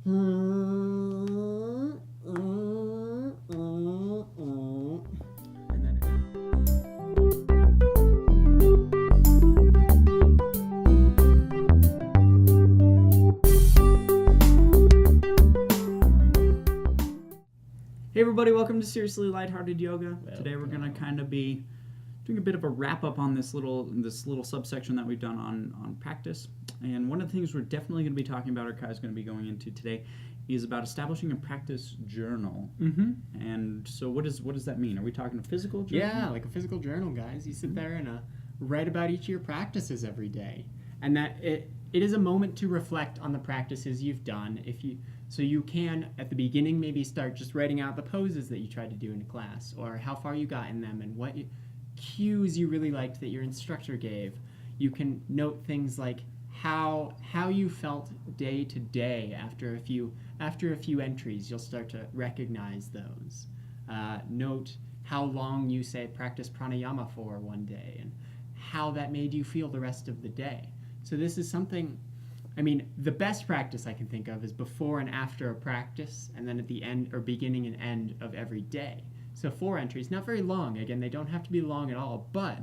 Hey everybody, welcome to Seriously Lighthearted Yoga. Today we're going to kind of be doing a bit of a wrap up on this little subsection that we've done on practice. And one of the things we're definitely going to be talking about, or Kai's going to be going into today, is about establishing a practice journal. Mm-hmm. And so what does that mean? Are we talking a physical journal? Yeah, like a physical journal, guys. You sit there and write about each of your practices every day. And that it is a moment to reflect on the practices you've done. So you can, at the beginning, maybe start just writing out the poses that you tried to do in a class, or how far you got in them, and what cues you really liked that your instructor gave. You can note things like how you felt day to day after a few entries. You'll start to recognize those. Note how long you say practice pranayama for one day, and how that made you feel the rest of the day. So this is something. The best practice I can think of is before and after a practice, and then at the end or beginning and end of every day. So 4 entries, not very long. Again, they don't have to be long at all, but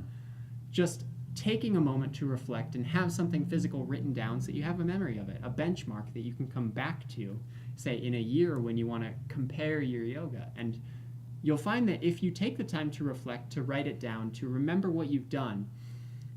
just taking a moment to reflect and have something physical written down so that you have a memory of it, a benchmark that you can come back to, say, in a year when you want to compare your yoga. And you'll find that if you take the time to reflect, to write it down, to remember what you've done,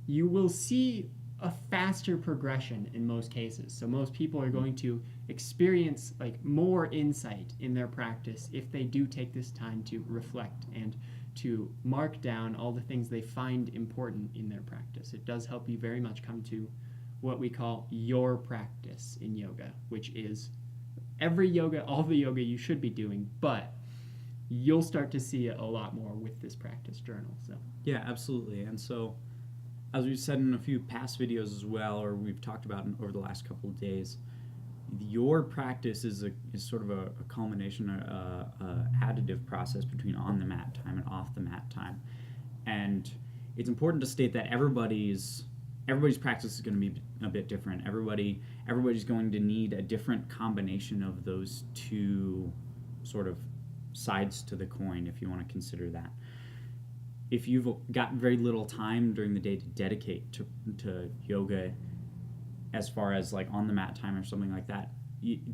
you will see a faster progression in most cases. So most people are going to experience more insight in their practice if they do take this time to reflect and to mark down all the things they find important in their practice. It does help you very much come to what we call your practice in yoga, which is every yoga, all the yoga you should be doing, but you'll start to see it a lot more with this practice journal. So Yeah, absolutely. And so, as we've said in a few past videos as well, or we've talked about over the last couple of days, your practice is sort of a culmination, a additive process between on the mat time and off the mat time. And it's important to state that everybody's practice is going to be a bit different. Everybody's going to need a different combination of those two sort of sides to the coin, if you want to consider that. If you've got very little time during the day to dedicate to yoga, as far as on the mat time or something like that,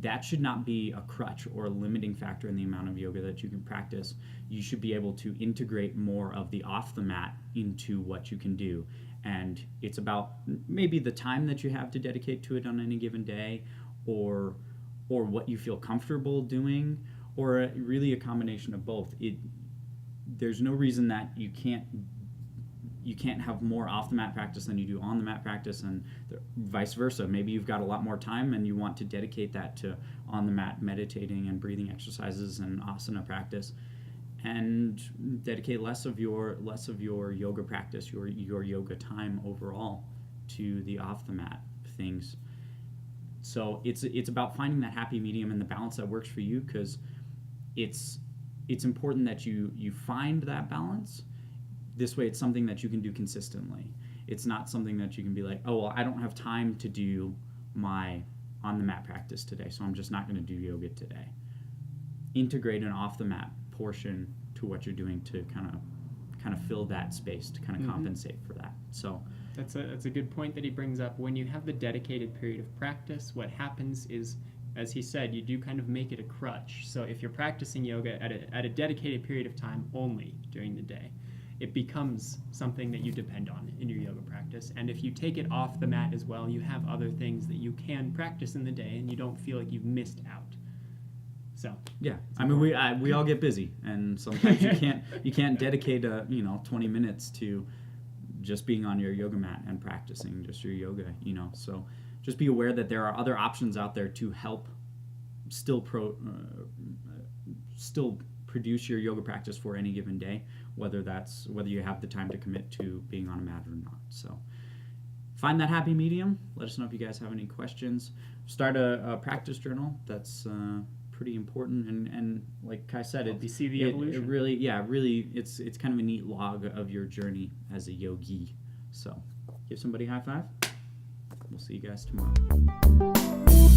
that should not be a crutch or a limiting factor in the amount of yoga that you can practice. You should be able to integrate more of the off the mat into what you can do. And it's about maybe the time that you have to dedicate to it on any given day, or what you feel comfortable doing, or really a combination of both. There's no reason that you can't have more off the mat practice than you do on the mat practice, and vice versa. Maybe you've got a lot more time and you want to dedicate that to on the mat meditating and breathing exercises and asana practice, and dedicate less of your yoga practice, your yoga time overall, to the off the mat things. So it's about finding that happy medium and the balance that works for you, because it's important that you find that balance. This way it's something that you can do consistently. It's not something that you can be like, oh, well, I don't have time to do my on the mat practice today, so I'm just not going to do yoga today. Integrate an off the mat portion to what you're doing to kind of fill that space, to kind of compensate for that. So that's a good point that he brings up. When you have the dedicated period of practice, what happens is, as he said, you do kind of make it a crutch. So if you're practicing yoga at a dedicated period of time only during the day, it becomes something that you depend on in your yoga practice. And if you take it off the mat as well, you have other things that you can practice in the day, and you don't feel like you've missed out. So yeah, we all get busy, and sometimes you can't dedicate 20 minutes to just being on your yoga mat and practicing just your yoga. So just be aware that there are other options out there to help still produce your yoga practice for any given day, whether you have the time to commit to being on a mat or not. So find that happy medium. Let us know if you guys have any questions. Start a practice journal. That's pretty important, and like Kai said, you see the evolution. It really, it's kind of a neat log of your journey as a yogi. So give somebody a high five. We'll see you guys tomorrow.